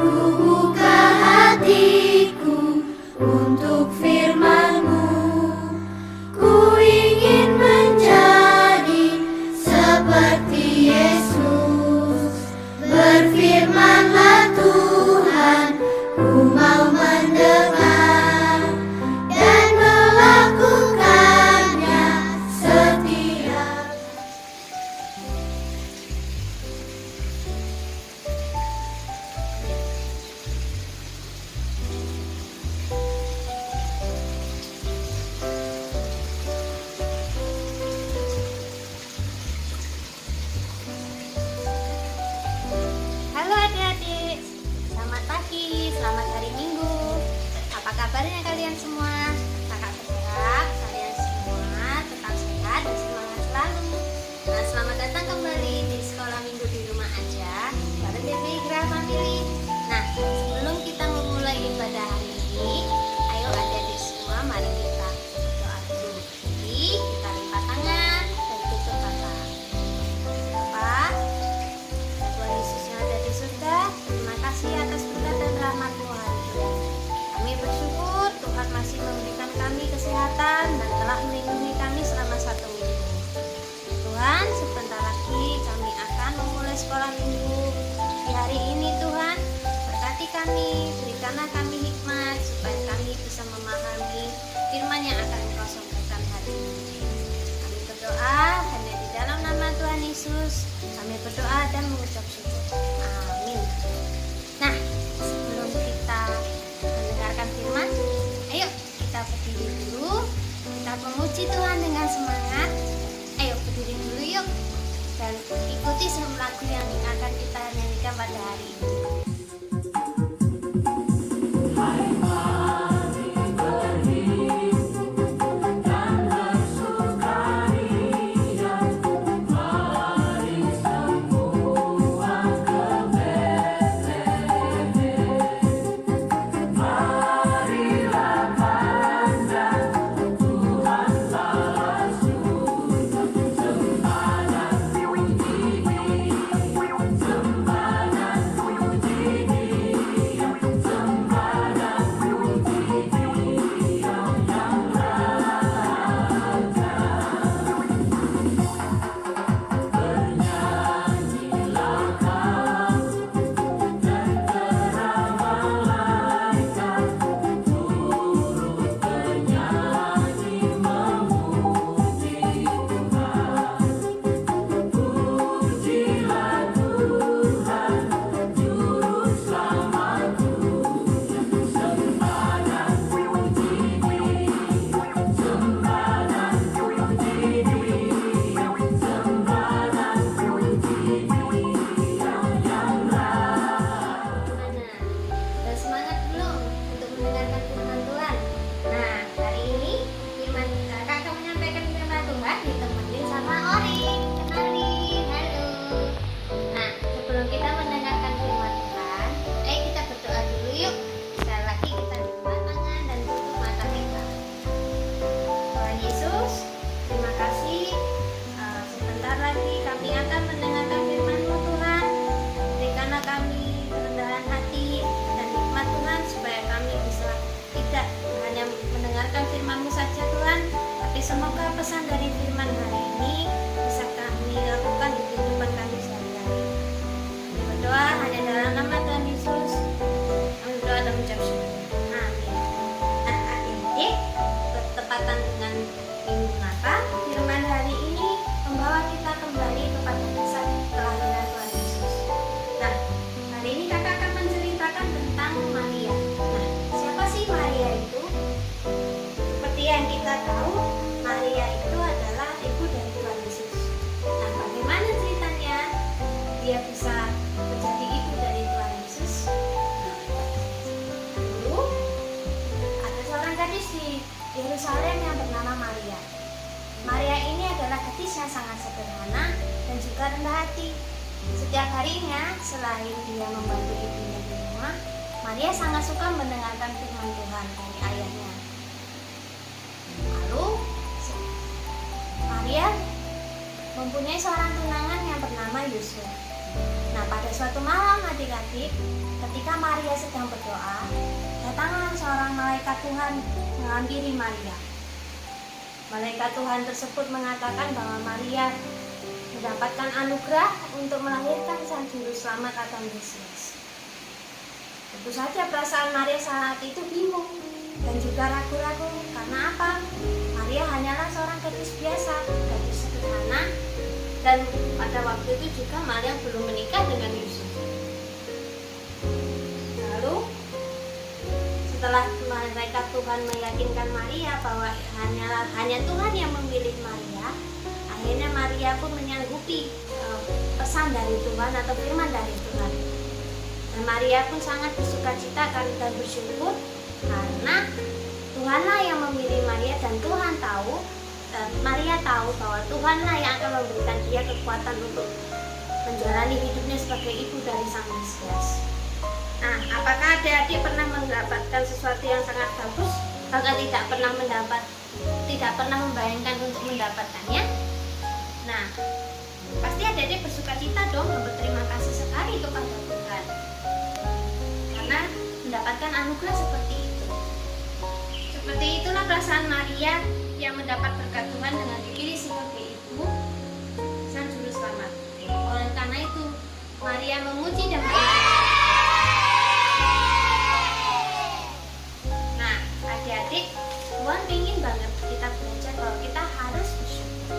buka hatiku untuk firman-Mu. Ku ingin menjadi seperti Yesus. Berfirmanlah Tuhan, ku mau mendengar dan melakukannya setiap. Halo adik-adik, selamat pagi, selamat hari Minggu. Apa kabarnya kalian semua? Kakak berharap kalian semua tetap sehat dan semangat selalu. Nah, selamat datang kembali di Sekolah Minggu di Rumah Aja bareng GPI Graha Family. Nah, sebelum kita memulai ibadah hari ini, ayo adik-adik semua, mari kita berdoa dulu. Jadi, kita lipat tangan dan tutup mata. Bapak, Tuhan Yesus yang ada di surga, terima kasih atas berkat dan rahmat-Mu hari ini. Kami bersyukur Tuhan masih memberikan kami kesehatan dan telah melindungi kami selama 1 minggu. Tuhan, sebentar lagi kami akan memulai sekolah minggu di hari ini. Tuhan, berkati kami, berikanlah kami hikmat supaya kami bisa memahami firman yang akan Engkau sampaikan hari ini. Kami berdoa hanya di dalam nama Tuhan Yesus. Kami berdoa dan mengucap syukur. Amin. Nah, sebelum kita mendengarkan firman, ayo kita berdiri dulu. Kita memuji Tuhan dengan semangat. Ayo berdiri dulu yuk. Dan ikuti semua lagu yang akan kita nyanyikan pada hari ini. Udah semangat belum untuk mendengarkan firman Tuhan? Nah, hari ini firman kakak akan menyampaikan firman Tuhan ditemenin sama Ori. Kenalin, halo. Nah, sebelum kita mendengarkan firman Tuhan, ayo kita berdoa dulu yuk. Sekali lagi kita lipat tangan dan tutup mata kita. Tuhan Yesus, terima kasih. Sebentar lagi kami akan mendengarkan firman-Mu Tuhan. Berikanlah kami kerendahan hati dan hikmat Tuhan supaya kami bisa tidak hanya mendengarkan firman-Mu saja Tuhan, tapi semoga pesan dari firman hari ini bisa kami lakukan di kehidupan kami sehari-hari. Kami berdoa hanya dalam nama Tuhan Yesus. Kami berdoa dan mengucap syukur. Amin. Nah, adik-adik, bertepatan dengan Minggu Natal, firman hari ini membawa kita kembali kepada kisah kelahiran Tuhan Yesus. Nah, hari ini kakak akan menceritakan tentang Maria. Nah, siapa sih Maria itu? Seperti yang kita tahu, Maria itu adalah ibu dari Tuhan Yesus. Nah, bagaimana ceritanya dia bisa menjadi ibu dari Tuhan Yesus? Dulu ada seorang gadis di Yerusalem yang bernama Maria. Maria ini adalah gadis yang sangat sederhana dan juga rendah hati. Setiap harinya, selain dia membantu ibunya di rumah, Maria sangat suka mendengarkan firman Tuhan dari ayahnya. Lalu, Maria mempunyai seorang tunangan yang bernama Yusuf. Nah, pada suatu malam adik-adik, ketika Maria sedang berdoa, datanglah seorang malaikat Tuhan menghampiri Maria. Malaikat Tuhan tersebut mengatakan bahwa Maria mendapatkan anugerah untuk melahirkan Sang Juru Selamat atau Mesias. Tentu saja perasaan Maria saat itu bingung dan juga ragu-ragu. Karena apa? Maria hanyalah seorang gadis biasa, gadis sederhana, dan pada waktu itu juga Maria belum menikah dengan Yusuf. Lalu setelah malaikat Tuhan meyakinkan Maria bahwa hanya Tuhan yang memilih Maria, akhirnya Maria pun menyanggupi pesan dari Tuhan atau firman dari Tuhan. Dan Maria pun sangat bersukacita dan bersyukur karena Tuhanlah yang memilih Maria, dan Tuhan tahu, dan Maria tahu bahwa Tuhanlah yang akan memberikan dia kekuatan untuk menjalani hidupnya sebagai ibu dari Sang Mesias. Nah, apakah adik-adik pernah mendapatkan sesuatu yang sangat bagus, bahkan tidak pernah membayangkan untuk mendapatkannya? Nah, pasti adik-adik bersukacita dong dan berterima kasih sekali kepada Tuhan karena mendapatkan anugerah seperti itu. Seperti itulah perasaan Maria yang mendapat berkat Tuhan dengan dipilih sebagai ibu Sang Juru Selamat. Oleh karena itu, Maria memuji dan berdoa. Nah, adik-adik, Tuhan ingin banget kita belajar bahwa kita harus bersyukur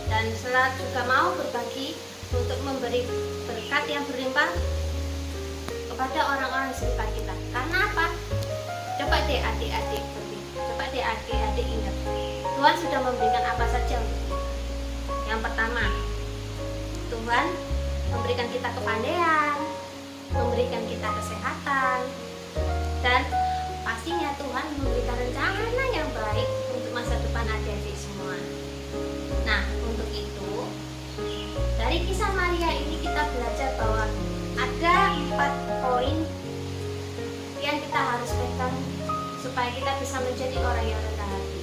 dan selalu juga mau berbagi untuk memberi berkat yang berlimpah kepada orang-orang sekitar kita. Karena apa? Coba deh adik-adik ingat, Tuhan sudah memberikan apa saja untuk kita. Yang pertama, Tuhan memberikan kita kepandaian, memberikan kita kesehatan, dan pastinya Tuhan memberikan rencana yang baik untuk masa depan adik-adik semua. Nah, untuk itu, dari kisah Maria ini kita belajar bahwa ada 4 poin yang kita harus pegang supaya kita bisa menjadi orang yang rendah hati.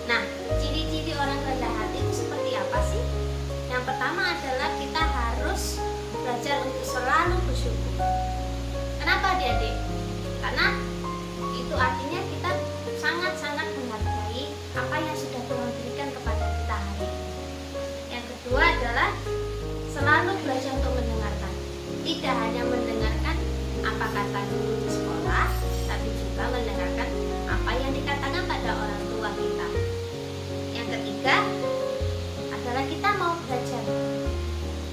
Nah, ciri-ciri orang rendah hati itu seperti apa sih? Yang pertama adalah kita harus belajar untuk selalu bersyukur. Kenapa adik-adik? Karena itu artinya kita sangat-sangat menghargai apa yang sudah Tuhan berikan kepada kita hari ini. Yang kedua adalah selalu belajar untuk mendengarkan. Tidak hanya mendengarkan apa kata guru di sekolah, tapi juga mendengarkan apa yang dikatakan pada orang tua kita. Yang ketiga adalah kita mau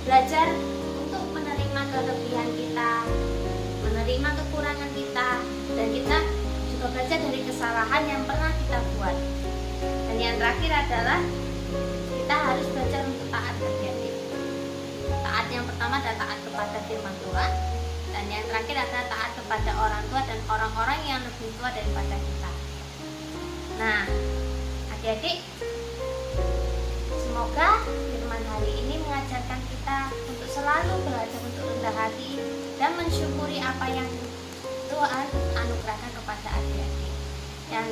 belajar untuk menerima kelebihan kita, menerima kekurangan kita, dan kita juga belajar dari kesalahan yang pernah kita buat. Dan yang terakhir adalah kita harus belajar untuk taat adik-adik. Taat yang pertama adalah taat kepada firman Tuhan, dan yang terakhir adalah taat kepada orang tua dan orang-orang yang lebih tua daripada kita. Nah, adik-adik, semoga firman hari ini mengajarkan kita untuk selalu belajar untuk rendah hati dan mensyukuri apa yang Tuhan anugerahkan kepada adik-adik. Yang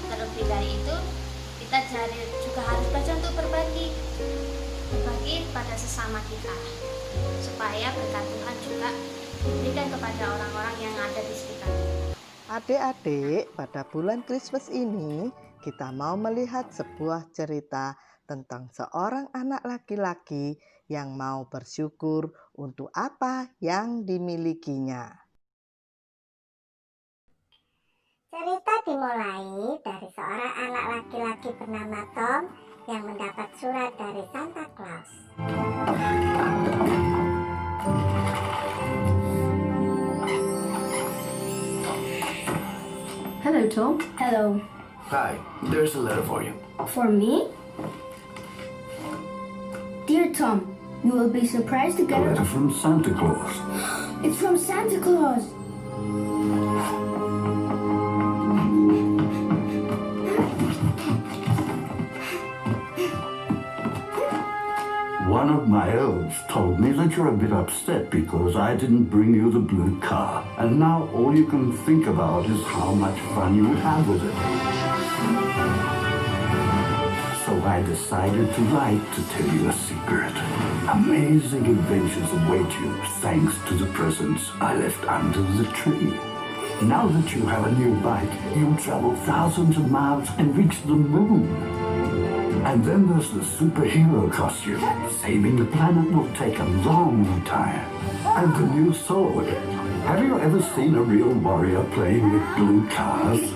terlebih dari itu, kita juga harus belajar untuk berbagi pada sesama kita, supaya berkat Tuhan juga diberikan kepada orang-orang yang ada di sekitar kita. Adik-adik, pada bulan Kristus ini kita mau melihat sebuah cerita tentang seorang anak laki-laki yang mau bersyukur untuk apa yang dimilikinya. Cerita dimulai dari seorang anak laki-laki bernama Tom yang mendapat surat dari Santa Claus. Hello, Tom. Hello. Hi, there's a letter for you. For me? Dear Tom, you will be surprised to A get letter from Santa Claus. It's from Santa Claus. One of my elves told me that you're a bit upset because I didn't bring you the blue car. And now all you can think about is how much fun you would have with it. So I decided tonight to tell you a secret. Amazing adventures await you thanks to the presents I left under the tree. Now that you have a new bike, you'll travel thousands of miles and reach the moon. And then there's the superhero costume. Saving the planet will take a long time. And the new sword. Have you ever seen a real warrior playing with blue cars?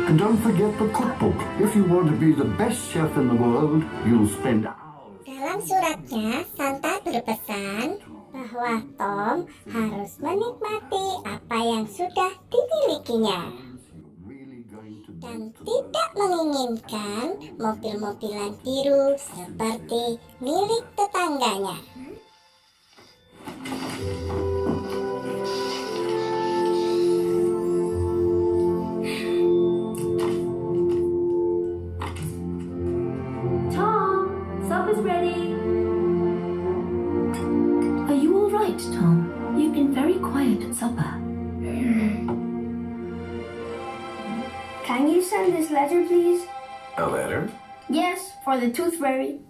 And don't forget the cookbook. If you want to be the best chef in the world, you'll spend hours. Dalam suratnya, Santa berpesan bahwa Tom harus menikmati apa yang sudah dimilikinya dan tidak menginginkan mobil-mobilan biru seperti milik tetangganya. Tom, supper's ready. Are you all right, Tom? You've been very quiet at supper. Can you send this letter, please? A letter? Yes, for the Tooth Fairy.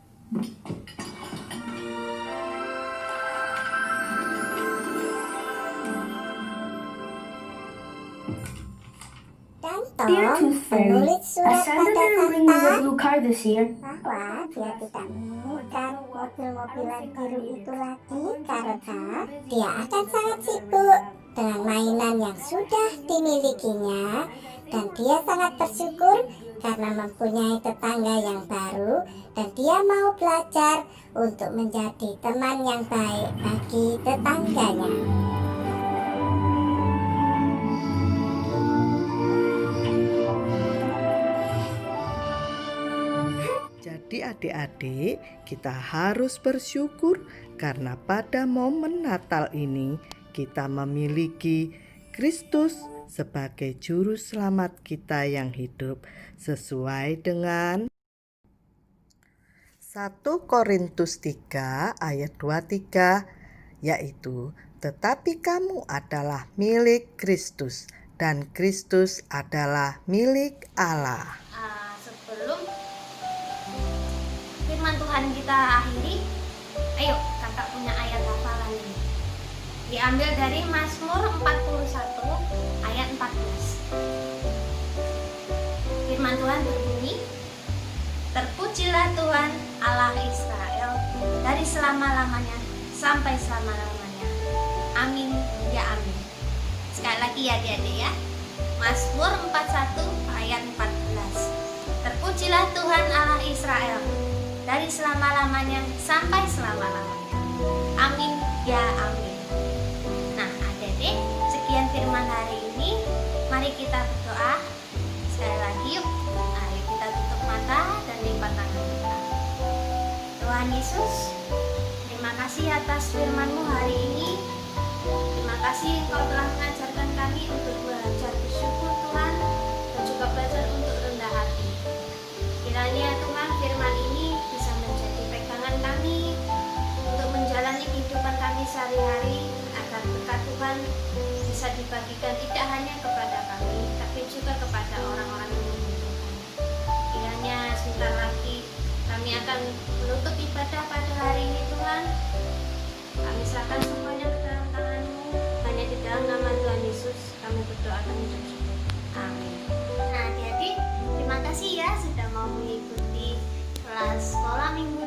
Dan Dear Tom Tooth Fairy, menulis I surat Santa pada didn't bring you a Santa blue car this year. bahwa dia tidak menemukan mobil-mobilan biru itu lagi karena dia akan sangat sibuk dengan mainan yang sudah dimilikinya, dan dia sangat bersyukur karena mempunyai tetangga yang baru, dan dia mau belajar untuk menjadi teman yang baik bagi tetangganya. Jadi adik-adik, kita harus bersyukur karena pada momen Natal ini kita memiliki Kristus sebagai juru selamat kita yang hidup sesuai dengan 1 Korintus 3 ayat 23, yaitu tetapi kamu adalah milik Kristus dan Kristus adalah milik Allah. Sebelum firman Tuhan kita akhiri, ayo kakak punya ayat hafalan ini. Diambil dari Mazmur 41 ayat 14. Firman Tuhan berbunyi, terpujilah Tuhan Allah Israel dari selama-lamanya sampai selama-lamanya. Amin ya amin. Sekali lagi ya adik-adik ya. Mazmur 41 ayat 14. Terpujilah Tuhan Allah Israel dari selama-lamanya sampai selama-lamanya. Amin ya amin. Nah adik-adik, sekian firman hari ini. Mari kita berdoa. Sekali lagi yuk. Ayo kita tutup mata dan lipat tangan kita. Tuhan Yesus, terima kasih atas firman-Mu hari ini. Terima kasih Engkau telah mengajarkan kami untuk belajar bersyukur Tuhan, dan juga belajar untuk rendah hati. Kiranya Tuhan firman ini bisa menjadi pegangan kami untuk menjalani kehidupan kami sehari-hari, agar berkat Tuhan bisa dibagikan tidak hanya kepada kami, tapi juga kepada orang-orang yang membutuhkan. Kiranya sebentar lagi kami akan menutup ibadah pada hari ini Tuhan. Kami serahkan semuanya ke dalam tangan-Mu. Hanya di dalam nama Tuhan Yesus kami berdoa dan bersyukur. Amin. Nah adik-adik, terima kasih ya sudah mau mengikuti kelas sekolah minggu